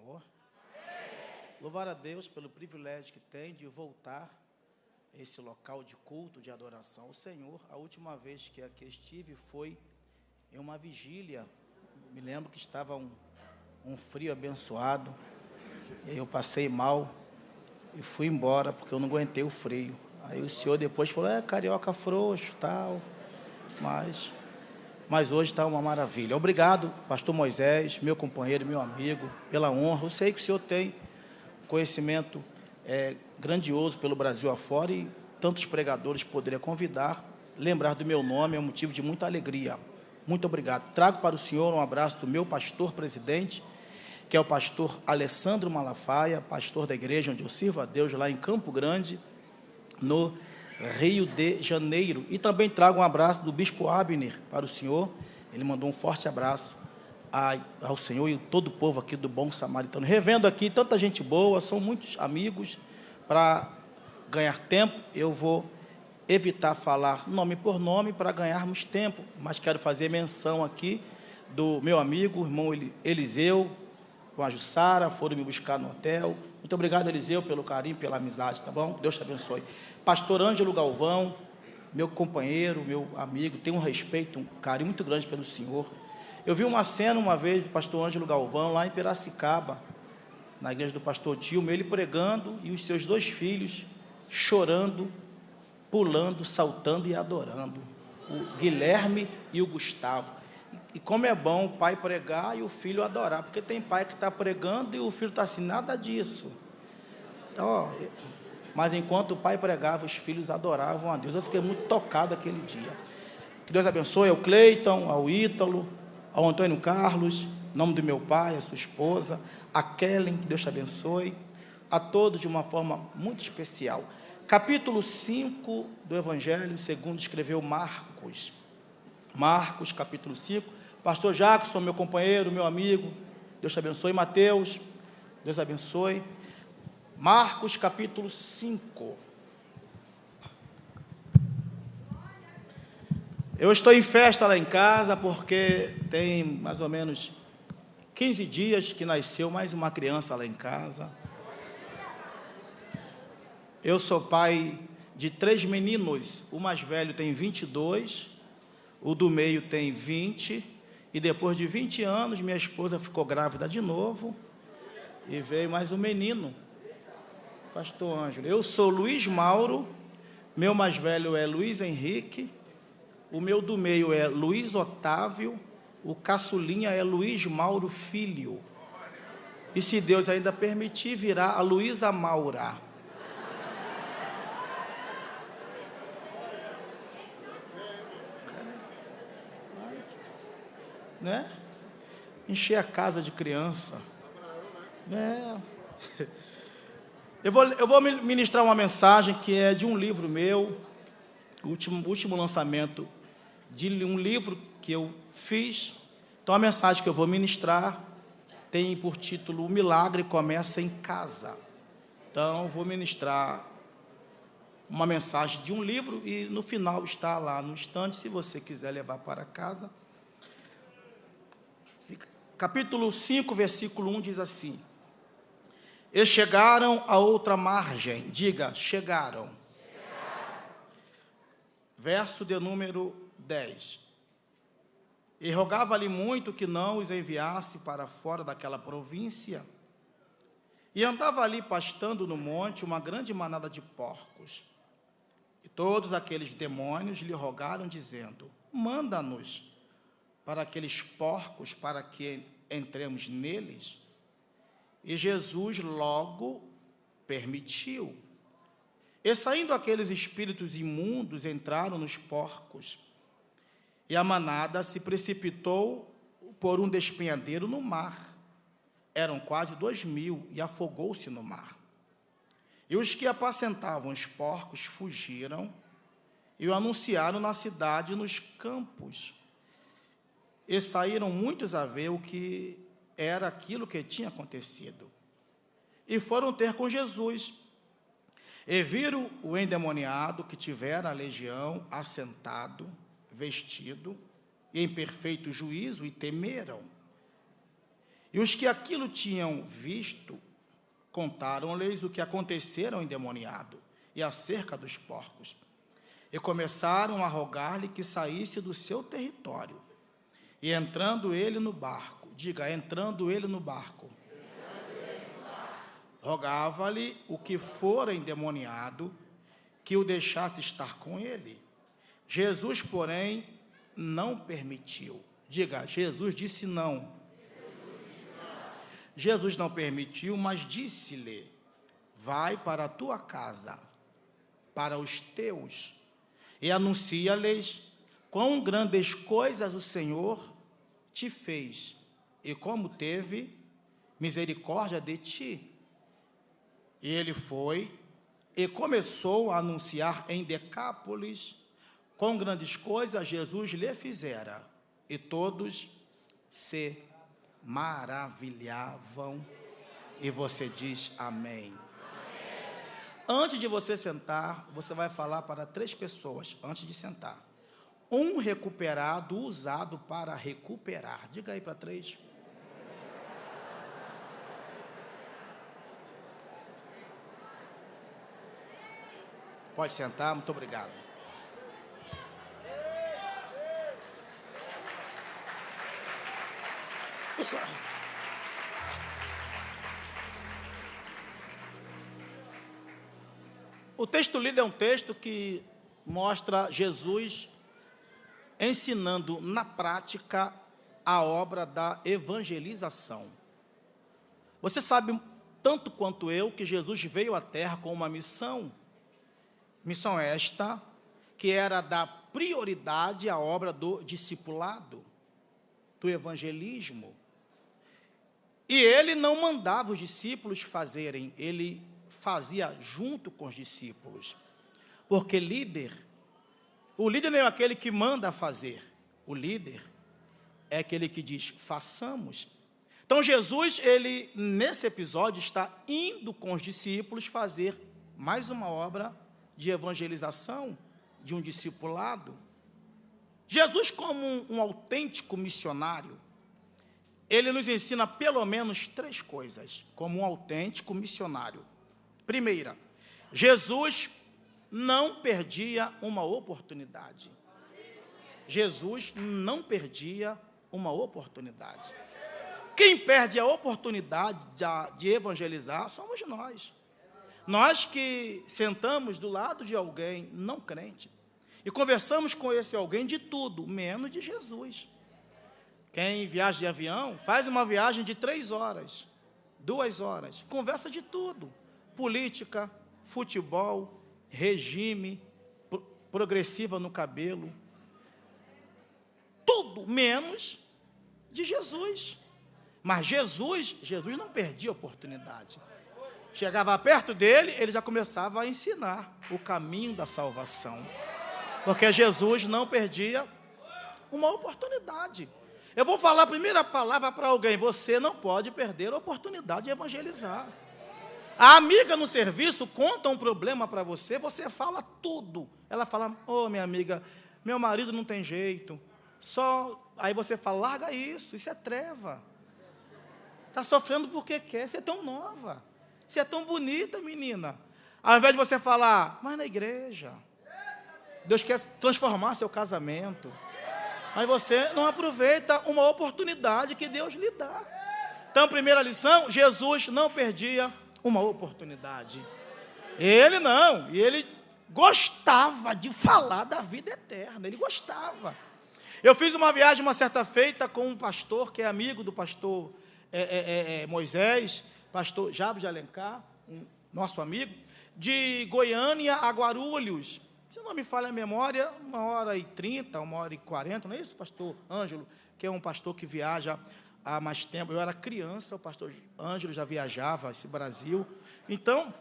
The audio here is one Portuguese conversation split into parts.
Senhor. Louvar a Deus pelo privilégio que tem de voltar a esse local de culto, de adoração ao Senhor. A última vez que aqui estive foi em uma vigília. Me lembro que estava um frio abençoado. E aí eu passei mal e fui embora porque eu não aguentei o frio. Aí o senhor depois falou, carioca frouxo, tal, mas hoje está uma maravilha. Obrigado, pastor Moisés, meu companheiro, meu amigo, pela honra. Eu sei que o senhor tem conhecimento grandioso pelo Brasil afora e tantos pregadores poderia convidar. Lembrar do meu nome é um motivo de muita alegria. Muito obrigado. Trago para o senhor um abraço do meu pastor presidente, que é o pastor Alessandro Malafaia, pastor da igreja onde eu sirvo a Deus, lá em Campo Grande, no Rio de Janeiro. E também trago um abraço do bispo Abner para o senhor. Ele mandou um forte abraço ao senhor e todo o povo aqui do Bom Samaritano. Revendo aqui tanta gente boa, são muitos amigos. Para ganhar tempo, eu vou evitar falar nome por nome para ganharmos tempo, mas quero fazer menção aqui do meu amigo, irmão Eliseu, com a Jussara, foram me buscar no hotel. Muito obrigado, Eliseu, pelo carinho, pela amizade, tá bom? Deus te abençoe. Pastor Ângelo Galvão, meu companheiro, meu amigo, tenho um respeito, um carinho muito grande pelo senhor. Eu vi uma cena uma vez do pastor Ângelo Galvão, lá em Piracicaba, na igreja do pastor Dilma, ele pregando e os seus dois filhos chorando, pulando, saltando e adorando. O Guilherme e o Gustavo. E como é bom o pai pregar e o filho adorar, porque tem pai que está pregando e o filho está assim, nada disso. Então, mas enquanto o pai pregava, os filhos adoravam a Deus. Eu fiquei muito tocado aquele dia. Que Deus abençoe ao Cleiton, ao Ítalo, ao Antônio Carlos, em nome do meu pai, a sua esposa, a Kellen, que Deus te abençoe, a todos de uma forma muito especial. Capítulo 5 do Evangelho, segundo escreveu Marcos. Marcos, capítulo 5. Pastor Jackson, meu companheiro, meu amigo, Deus te abençoe. Mateus, Deus abençoe. Marcos, capítulo 5. Eu estou em festa lá em casa, porque tem mais ou menos 15 dias que nasceu mais uma criança lá em casa. Eu sou pai de 3 meninos, o mais velho tem 22, o do meio tem 20, e depois de 20 anos, minha esposa ficou grávida de novo, e veio mais um menino, pastor Ângelo. Eu sou Luiz Mauro, meu mais velho é Luiz Henrique, o meu do meio é Luiz Otávio, o caçulinha é Luiz Mauro Filho, e se Deus ainda permitir, virá a Luísa Maura. Né? Encher a casa de criança. Eu vou ministrar uma mensagem que é de um livro meu, o último lançamento de um livro que eu fiz. Então a mensagem que eu vou ministrar tem por título O Milagre Começa em Casa. Então eu vou ministrar uma mensagem de um livro e no final está lá no estande, se você quiser levar para casa. Capítulo 5, versículo 1 diz assim: E chegaram a outra margem. Diga, chegaram. Verso de número 10. E rogava-lhe muito que não os enviasse para fora daquela província. E andava ali pastando no monte uma grande manada de porcos. E todos aqueles demônios lhe rogaram, dizendo: Manda-nos para aqueles porcos, para que entremos neles. E Jesus logo permitiu. E saindo aqueles espíritos imundos, entraram nos porcos. E a manada se precipitou por um despenhadeiro no mar. Eram quase 2.000, e afogou-se no mar. E os que apacentavam os porcos fugiram e o anunciaram na cidade e nos campos. E saíram muitos a ver o que era aquilo que tinha acontecido. E foram ter com Jesus. E viram o endemoniado que tivera a legião assentado, vestido, e em perfeito juízo, e temeram. E os que aquilo tinham visto, contaram-lhes o que acontecera ao endemoniado e acerca dos porcos. E começaram a rogar-lhe que saísse do seu território. E entrando ele no barco, entrando ele no barco, rogava-lhe o que fora endemoniado, que o deixasse estar com ele. Jesus, porém, não permitiu. Jesus disse não. Jesus não permitiu, mas disse-lhe: vai para a tua casa, para os teus, e anuncia-lhes quão grandes coisas o Senhor te fez, e como teve misericórdia de ti. E ele foi e começou a anunciar em Decápolis quão grandes coisas Jesus lhe fizera, e todos se maravilhavam. E você diz amém. Antes de você sentar, você vai falar para 3 pessoas, antes de sentar. Um recuperado, usado para recuperar. Diga aí para 3. Pode sentar, muito obrigado. O texto lido é um texto que mostra Jesus ensinando na prática a obra da evangelização. Você sabe tanto quanto eu que Jesus veio à Terra com uma missão esta que era dar prioridade à obra do discipulado, do evangelismo. E ele não mandava os discípulos fazerem, ele fazia junto com os discípulos. Porque o líder não é aquele que manda fazer, o líder é aquele que diz, façamos. Então Jesus, ele nesse episódio está indo com os discípulos fazer mais uma obra de evangelização, de um discipulado. Jesus, como um autêntico missionário, ele nos ensina pelo menos 3 coisas, como um autêntico missionário. Primeira, Jesus não perdia uma oportunidade. Jesus não perdia uma oportunidade. Quem perde a oportunidade de evangelizar somos nós. Nós que sentamos do lado de alguém não crente e conversamos com esse alguém de tudo, menos de Jesus. Quem viaja de avião, faz uma viagem de 3 horas, 2 horas, conversa de tudo. Política, futebol, regime, progressiva no cabelo. Tudo menos de Jesus. Mas Jesus não perdia a oportunidade. Chegava perto dele, ele já começava a ensinar o caminho da salvação. Porque Jesus não perdia uma oportunidade. Eu vou falar a primeira palavra para alguém. Você não pode perder a oportunidade de evangelizar. A amiga no serviço conta um problema para você, você fala tudo. Ela fala, minha amiga, meu marido não tem jeito. Aí você fala, larga isso é treva. Está sofrendo porque quer, você é tão nova. Você é tão bonita, menina. Ao invés de você falar, mas na igreja, Deus quer transformar seu casamento. Mas você não aproveita uma oportunidade que Deus lhe dá. Então, primeira lição, Jesus não perdia uma oportunidade. Ele não, e ele gostava de falar da vida eterna, ele gostava. Eu fiz uma viagem uma certa feita com um pastor, que é amigo do pastor Moisés, pastor Jabes de Alencar, nosso amigo, de Goiânia a Guarulhos. Se não me falha a memória, 1h30, 1h40, não é isso, pastor Ângelo, que é um pastor que viaja há mais tempo. Eu era criança, o pastor Ângelo já viajava esse Brasil. Então,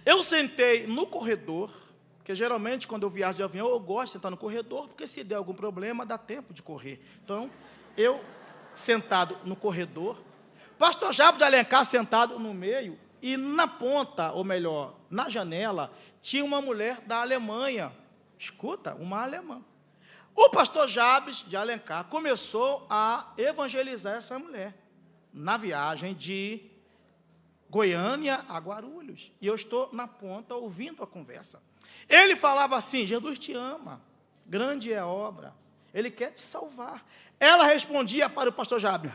eu sentei no corredor, porque geralmente quando eu viajo de avião, eu gosto de sentar no corredor, porque se der algum problema, dá tempo de correr. Então, eu sentado no corredor, pastor Jabes de Alencar sentado no meio, e na ponta, ou melhor, na janela, tinha uma mulher da Alemanha. Escuta, uma alemã. O pastor Jabes de Alencar começou a evangelizar essa mulher. na viagem de Goiânia a Guarulhos. E eu estou na ponta ouvindo a conversa. Ele falava assim: Jesus te ama, grande é a obra, Ele quer te salvar. Ela respondia para o pastor Jábio: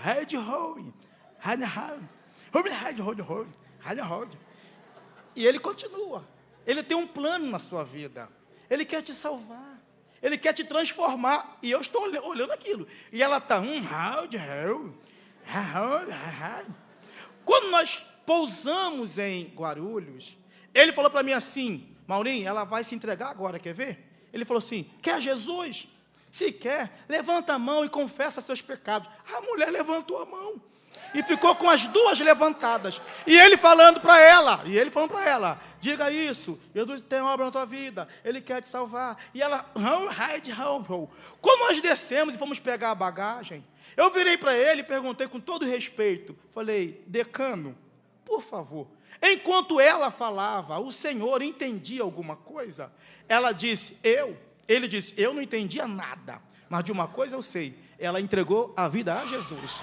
e ele continua. Ele tem um plano na sua vida. Ele quer te salvar. Ele quer te transformar. E eu estou olhando aquilo. E ela está... Quando nós pousamos em Guarulhos, ele falou para mim assim: Maurinho, ela vai se entregar agora, quer ver? Ele falou assim: quer Jesus? Se quer, levanta a mão e confessa seus pecados. A mulher levantou a mão e ficou com as duas levantadas. E ele falando para ela, diga isso, Jesus tem obra na tua vida, Ele quer te salvar. E ela, quando nós descemos e fomos pegar a bagagem, eu virei para ele e perguntei com todo respeito, falei: decano, por favor, enquanto ela falava, o senhor entendia alguma coisa? Ele disse: eu não entendia nada, mas de uma coisa eu sei, ela entregou a vida a Jesus.